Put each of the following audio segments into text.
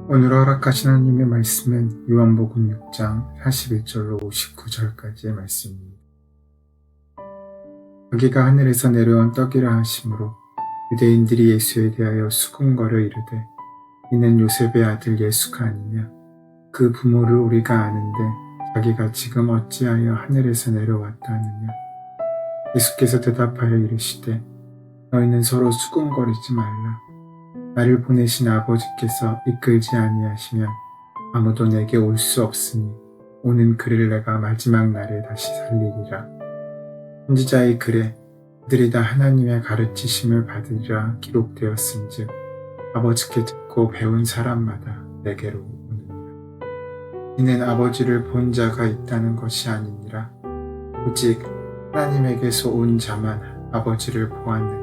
오늘 허락하신 하나님의 말씀은 요한복음 6장 41절로 59절까지의 말씀입니다. 자기가 하늘에서 내려온 떡이라 하심으로 유대인들이 예수에 대하여 수군거려 이르되 이는 요셉의 아들 예수가 아니냐. 그 부모를 우리가 아는데 자기가 지금 어찌하여 하늘에서 내려왔다 하느냐. 예수께서 대답하여 이르시되 너희는 서로 수군거리지 말라. 나를 보내신 아버지께서 이끌지 아니하시면 아무도 내게 올 수 없으니 오는 그를 내가 마지막 날에 다시 살리리라. 선지자의 글에 그들이 다 하나님의 가르치심을 받으리라 기록되었은즉 아버지께 듣고 배운 사람마다 내게로 오느니라. 이는 아버지를 본 자가 있다는 것이 아니니라. 오직 하나님에게서 온 자만 아버지를 보았느니라.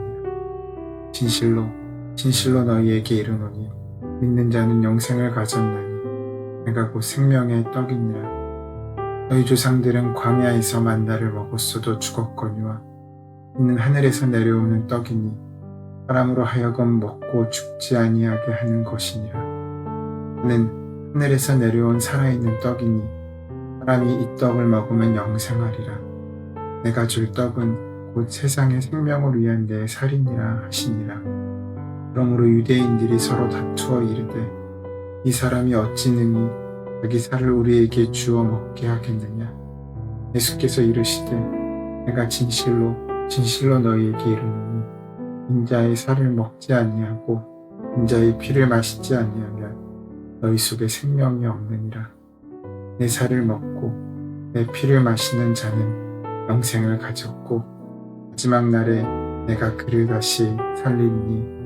진실로 너희에게 이르노니 믿는 자는 영생을 가졌나니 내가 곧 생명의 떡이니라. 너희 조상들은 광야에서 만나를 먹었어도 죽었거니와 이는 하늘에서 내려오는 떡이니 사람으로 하여금 먹고 죽지 아니하게 하는 것이니라. 나는 하늘에서 내려온 살아있는 떡이니 사람이 이 떡을 먹으면 영생하리라. 내가 줄 떡은 곧 세상의 생명을 위한 내 살이니라 하시니라. 그러므로 유대인들이 서로 다투어 이르되 이 사람이 어찌 능히 자기 살을 우리에게 주어 먹게 하겠느냐. 예수께서 이르시되 내가 진실로 너희에게 이르노니 인자의 살을 먹지 아니하고 인자의 피를 마시지 아니하면 너희 속에 생명이 없느니라. 내 살을 먹고 내 피를 마시는 자는 영생을 가졌고 마지막 날에 내가 그를 다시 살리니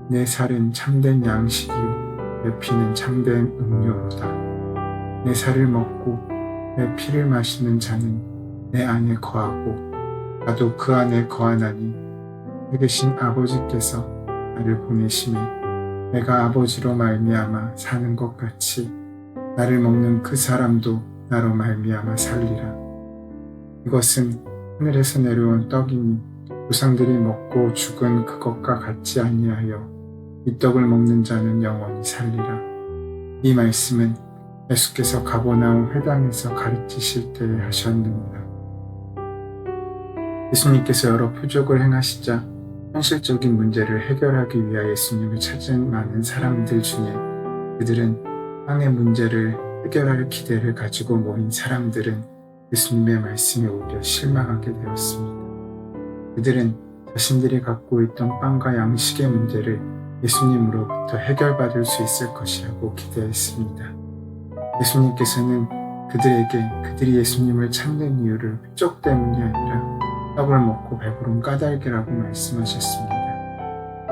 내 살은 참된 양식이요 내 피는 참된 음료로다. 내 살을 먹고 내 피를 마시는 자는 내 안에 거하고 나도 그 안에 거하나니 되신 아버지께서 나를 보내심에 내가 아버지로 말미암아 사는 것 같이 나를 먹는 그 사람도 나로 말미암아 살리라. 이것은 하늘에서 내려온 떡이니 조상들이 먹고 죽은 그것과 같지 아니하여 이 떡을 먹는 자는 영원히 살리라. 이 말씀은 예수께서 가버나움 회당에서 가르치실 때에 하셨느니라. 예수님께서 여러 표적을 행하시자 현실적인 문제를 해결하기 위하여 예수님을 찾은 많은 사람들 중에 그들은 땅의 문제를 해결할 기대를 가지고 모인 사람들은 예수님의 말씀에 오히려 실망하게 되었습니다. 그들은 자신들이 갖고 있던 빵과 양식의 문제를 예수님으로부터 해결받을 수 있을 것이라고 기대했습니다. 예수님께서는 그들에게 그들이 예수님을 찾는 이유를 표적 때문이 아니라 떡을 먹고 배부른 까닭이라고 말씀하셨습니다.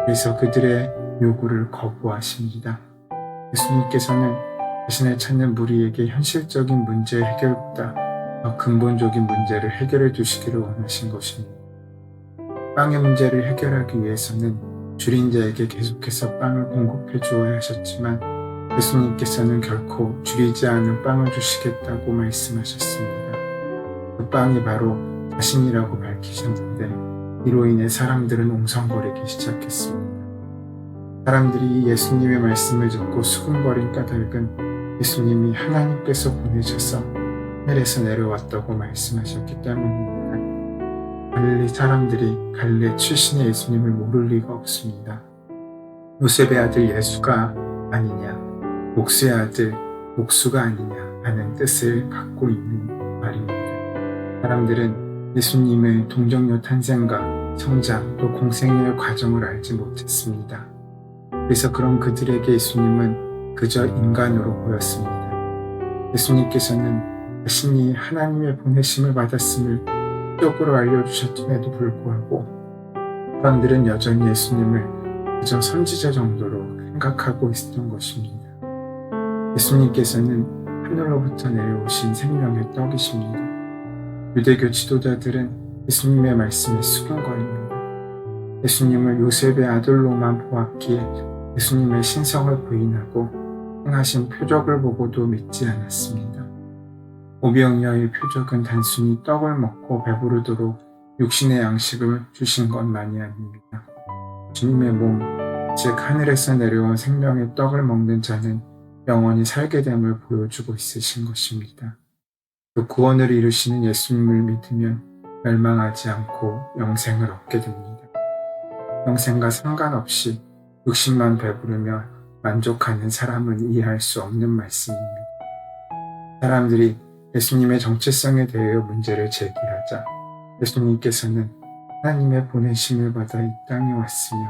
그래서 그들의 요구를 거부하십니다. 예수님께서는 자신을 찾는 무리에게 현실적인 문제 해결보다 더 근본적인 문제를 해결해 주시기를 원하신 것입니다. 빵의 문제를 해결하기 위해서는 줄인 자에게 계속해서 빵을 공급해 주어야 하셨지만 예수님께서는 결코 줄이지 않은 빵을 주시겠다고 말씀하셨습니다. 그 빵이 바로 자신이라고 밝히셨는데 이로 인해 사람들은 옹성거리기 시작했습니다. 사람들이 예수님의 말씀을 듣고 수군거린 까닭은 예수님이 하나님께서 보내셔서 하늘에서 내려왔다고 말씀하셨기 때문입니다. 갈릴리 사람들이 갈릴리 출신의 예수님을 모를 리가 없습니다. 요셉의 아들 예수가 아니냐, 목수의 아들 목수가 아니냐 하는 뜻을 갖고 있는 말입니다. 사람들은 예수님의 동정녀 탄생과 성장 또 공생애의 과정을 알지 못했습니다. 그래서 그런 그들에게 예수님은 그저 인간으로 보였습니다. 예수님께서는 자신이 하나님의 보내심을 받았음을 적으로 알려주셨음에도 불구하고 사람들은 여전히 예수님을 그저 선지자 정도로 생각하고 있었던 것입니다. 예수님께서는 하늘로부터 내려오신 생명의 떡이십니다. 유대교 지도자들은 예수님의 말씀에 수군거립니다. 예수님을 요셉의 아들로만 보았기에 예수님의 신성을 부인하고 행하신 표적을 보고도 믿지 않았습니다. 오병이어의 표적은 단순히 떡을 먹고 배부르도록 육신의 양식을 주신 것만이 아닙니다. 주님의 몸, 즉 하늘에서 내려온 생명의 떡을 먹는 자는 영원히 살게 됨을 보여주고 있으신 것입니다. 그 구원을 이루시는 예수님을 믿으면 멸망하지 않고 영생을 얻게 됩니다. 영생과 상관없이 육신만 배부르며 만족하는 사람은 이해할 수 없는 말씀입니다. 사람들이 예수님의 정체성에 대하여 문제를 제기하자 예수님께서는 하나님의 보내심을 받아 이 땅에 왔으며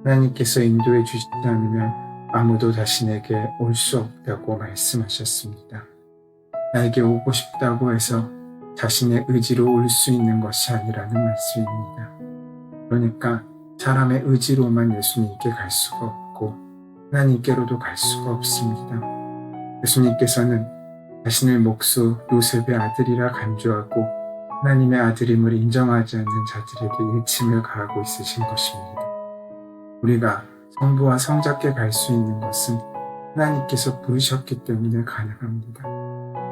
하나님께서 인도해 주시지 않으면 아무도 다시 내게 올 수 없다고 말씀하셨습니다. 나에게 오고 싶다고 해서 자신의 의지로 올 수 있는 것이 아니라는 말씀입니다. 그러니까 사람의 의지로만 예수님께 갈 수가 없고 하나님께로도 갈 수가 없습니다. 예수님께서는 자신을 목수 요셉의 아들이라 간주하고 하나님의 아들임을 인정하지 않는 자들에게 일침을 가하고 있으신 것입니다. 우리가 성부와 성자께 갈 수 있는 것은 하나님께서 부르셨기 때문에 가능합니다.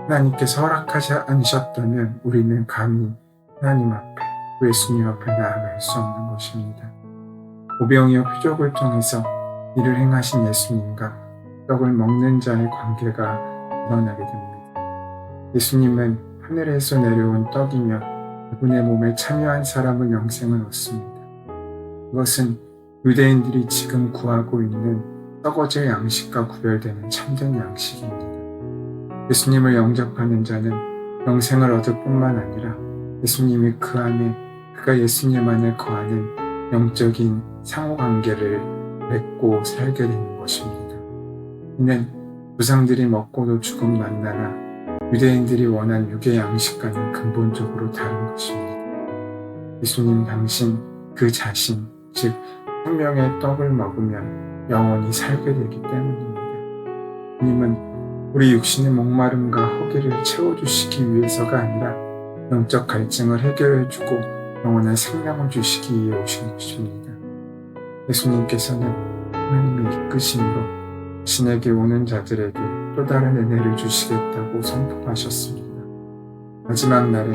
하나님께서 허락하지 않으셨다면 우리는 감히 하나님 앞에, 예수님 앞에 나아갈 수 없는 것입니다. 오병이어 표적을 통해서 이를 행하신 예수님과 떡을 먹는 자의 관계가 드러나게 됩니다. 예수님은 하늘에서 내려온 떡이며 그분의 몸에 참여한 사람은 영생을 얻습니다. 그것은 유대인들이 지금 구하고 있는 썩어질 양식과 구별되는 참된 양식입니다. 예수님을 영접하는 자는 영생을 얻을 뿐만 아니라 예수님이 그 안에 그가 예수님 안에 거하는 영적인 상호관계를 맺고 살게 되는 것입니다. 이는 조상들이 먹고도 죽은 만나나 유대인들이 원한 육의 양식과는 근본적으로 다른 것입니다. 예수님 당신 그 자신, 즉 생명의 떡을 먹으면 영원히 살게 되기 때문입니다. 주님은 우리 육신의 목마름과 허기를 채워주시기 위해서가 아니라 영적 갈증을 해결해주고 영원한 생명을 주시기 위해 오신 것입니다. 예수님께서는 하나님의 이끄심으로 자신에게 오는 자들에게 또 다른 은혜를 주시겠다고 선포하셨습니다. 마지막 날에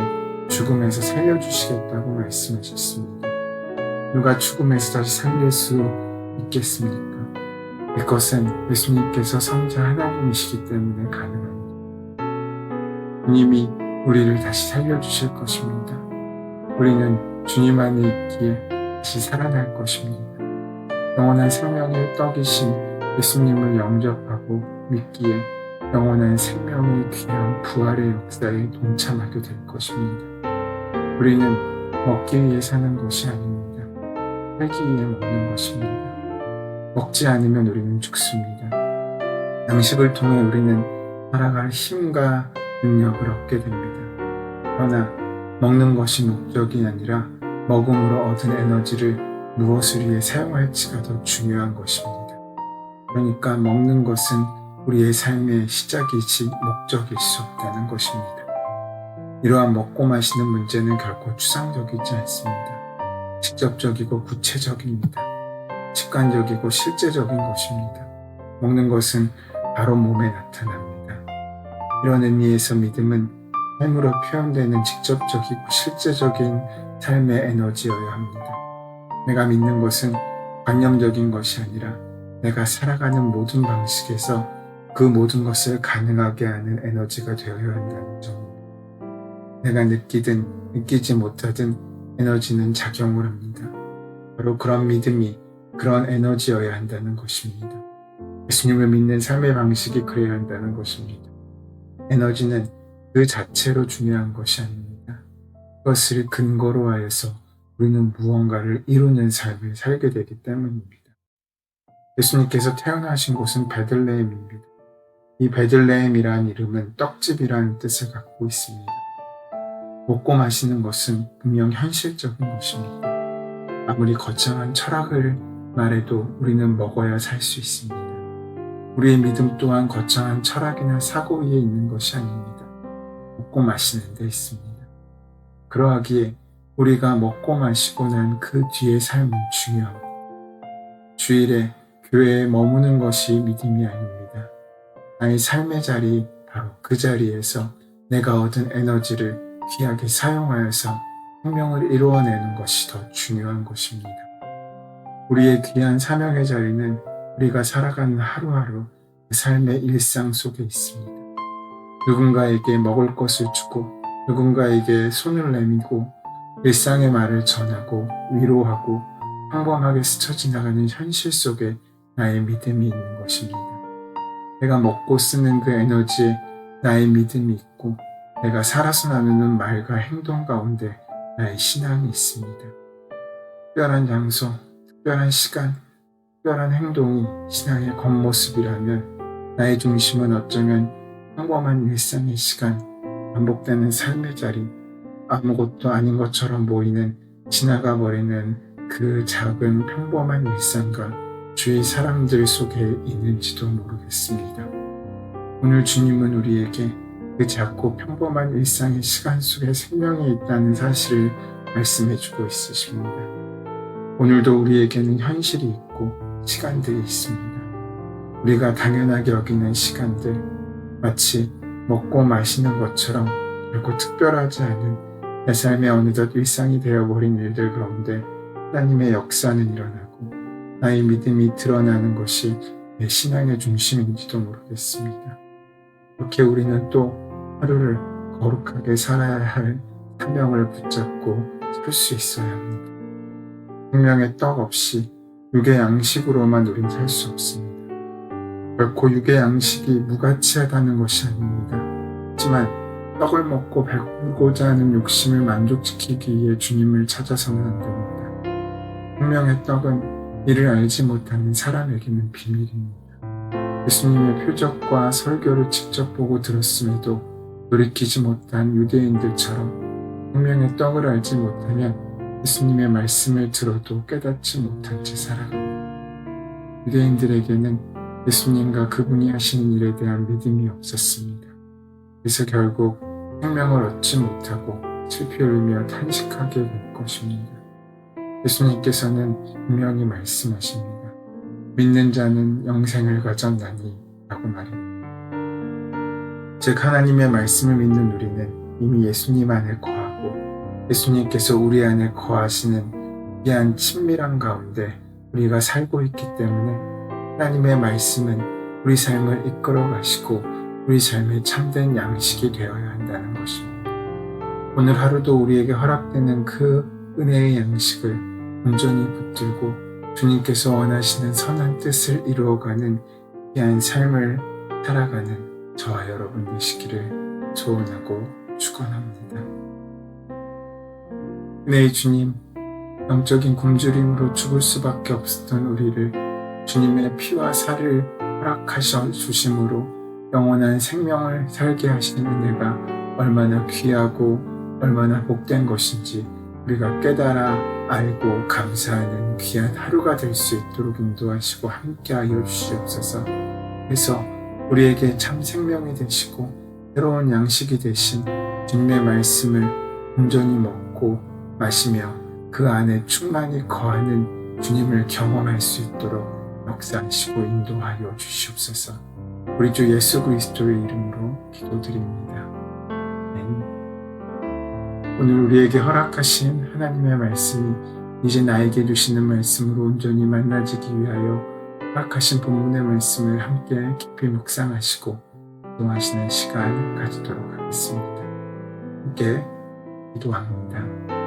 죽음에서 살려주시겠다고 말씀하셨습니다. 누가 죽음에서 다시 살릴 수 있겠습니까? 이것은 예수님께서 성자 하나님이시기 때문에 가능합니다. 주님이 우리를 다시 살려주실 것입니다. 우리는 주님 안에 있기에 다시 살아날 것입니다. 영원한 생명의 떡이신 예수님을 영접하고 믿기에 영원한 생명의 귀한 부활의 역사에 동참하게 될 것입니다. 우리는 먹기 위해 사는 것이 아닙니다. 살기 위해 먹는 것입니다. 먹지 않으면 우리는 죽습니다. 양식을 통해 우리는 살아갈 힘과 능력을 얻게 됩니다. 그러나 먹는 것이 목적이 아니라 먹음으로 얻은 에너지를 무엇을 위해 사용할지가 더 중요한 것입니다. 그러니까 먹는 것은 우리의 삶의 시작이지 목적일 수 없다는 것입니다. 이러한 먹고 마시는 문제는 결코 추상적이지 않습니다. 직접적이고 구체적입니다. 직관적이고 실제적인 것입니다. 먹는 것은 바로 몸에 나타납니다. 이런 의미에서 믿음은 삶으로 표현되는 직접적이고 실제적인 삶의 에너지여야 합니다. 내가 믿는 것은 관념적인 것이 아니라 내가 살아가는 모든 방식에서 그 모든 것을 가능하게 하는 에너지가 되어야 한다는 점입니다. 내가 느끼든 느끼지 못하든 에너지는 작용을 합니다. 바로 그런 믿음이 그런 에너지여야 한다는 것입니다. 예수님을 믿는 삶의 방식이 그래야 한다는 것입니다. 에너지는 그 자체로 중요한 것이 아닙니다. 그것을 근거로 하여서 우리는 무언가를 이루는 삶을 살게 되기 때문입니다. 예수님께서 태어나신 곳은 베들레헴입니다. 이 베들레헴이라는 이름은 떡집이라는 뜻을 갖고 있습니다. 먹고 마시는 것은 분명 현실적인 것입니다. 아무리 거창한 철학을 말해도 우리는 먹어야 살 수 있습니다. 우리의 믿음 또한 거창한 철학이나 사고 위에 있는 것이 아닙니다. 먹고 마시는 데 있습니다. 그러하기에 우리가 먹고 마시고 난 그 뒤의 삶은 중요합니다. 주일에 교회에 머무는 것이 믿음이 아닙니다. 나의 삶의 자리, 바로 그 자리에서 내가 얻은 에너지를 귀하게 사용하여서 생명을 이루어내는 것이 더 중요한 것입니다. 우리의 귀한 사명의 자리는 우리가 살아가는 하루하루 삶의 일상 속에 있습니다. 누군가에게 먹을 것을 주고 누군가에게 손을 내밀고 일상의 말을 전하고 위로하고 평범하게 스쳐 지나가는 현실 속에 나의 믿음이 있는 것입니다. 내가 먹고 쓰는 그 에너지에 나의 믿음이 있고 내가 살아서 나누는 말과 행동 가운데 나의 신앙이 있습니다. 특별한 장소, 특별한 시간, 특별한 행동이 신앙의 겉모습이라면 나의 중심은 어쩌면 평범한 일상의 시간, 반복되는 삶의 자리, 아무것도 아닌 것처럼 보이는 지나가 버리는 그 작은 평범한 일상과 주위 사람들 속에 있는지도 모르겠습니다. 오늘 주님은 우리에게 그 작고 평범한 일상의 시간 속에 생명이 있다는 사실을 말씀해주고 있으십니다. 오늘도 우리에게는 현실이 있고 시간들이 있습니다. 우리가 당연하게 여기는 시간들, 마치 먹고 마시는 것처럼 결코 특별하지 않은 내 삶의 어느덧 일상이 되어버린 일들 가운데 하나님의 역사는 일어나고 나의 믿음이 드러나는 것이 내 신앙의 중심인지도 모르겠습니다. 이렇게 우리는 또 하루를 거룩하게 살아야 할 사명을 붙잡고 설 수 있어야 합니다. 생명의 떡 없이 육의 양식으로만 우린 살 수 없습니다. 결코 육의 양식이 무가치하다는 것이 아닙니다. 하지만 떡을 먹고 배고프고자 하는 욕심을 만족시키기 위해 주님을 찾아서는 안 됩니다. 생명의 떡은 이를 알지 못하는 사람에게는 비밀입니다. 예수님의 표적과 설교를 직접 보고 들었음에도 돌이키지 못한 유대인들처럼 생명의 떡을 알지 못하면 예수님의 말씀을 들어도 깨닫지 못한 채 살아갑니다. 유대인들에게는 예수님과 그분이 하시는 일에 대한 믿음이 없었습니다. 그래서 결국 생명을 얻지 못하고 슬피 울며 탄식하게 될 것입니다. 예수님께서는 분명히 말씀하십니다. 믿는 자는 영생을 가졌나니 라고 말합니다. 즉 하나님의 말씀을 믿는 우리는 이미 예수님 안에 거하고 예수님께서 우리 안에 거하시는 귀한 친밀한 가운데 우리가 살고 있기 때문에 하나님의 말씀은 우리 삶을 이끌어 가시고 우리 삶의 참된 양식이 되어야 한다는 것입니다. 오늘 하루도 우리에게 허락되는 그 은혜의 양식을 온전히 붙들고 주님께서 원하시는 선한 뜻을 이루어가는 귀한 삶을 살아가는 저와 여러분 되시기를 소원하고 축원합니다. 네, 주님, 영적인 굶주림으로 죽을 수밖에 없었던 우리를 주님의 피와 살을 허락하셔 주심으로 영원한 생명을 살게 하시는 은혜가 얼마나 귀하고 얼마나 복된 것인지 우리가 깨달아 알고 감사하는 귀한 하루가 될 수 있도록 인도하시고 함께하여 주시옵소서. 그래서 우리에게 참 생명이 되시고 새로운 양식이 되신 주님의 말씀을 온전히 먹고 마시며 그 안에 충만히 거하는 주님을 경험할 수 있도록 역사하시고 인도하여 주시옵소서. 우리 주 예수 그리스도의 이름으로 기도드립니다. 아멘. 오늘 우리에게 허락하신 하나님의 말씀이 이제 나에게 주시는 말씀으로 온전히 만나지기 위하여 허락하신 본문의 말씀을 함께 깊이 묵상하시고 기도하시는 시간 가지도록 하겠습니다. 함께 기도합니다.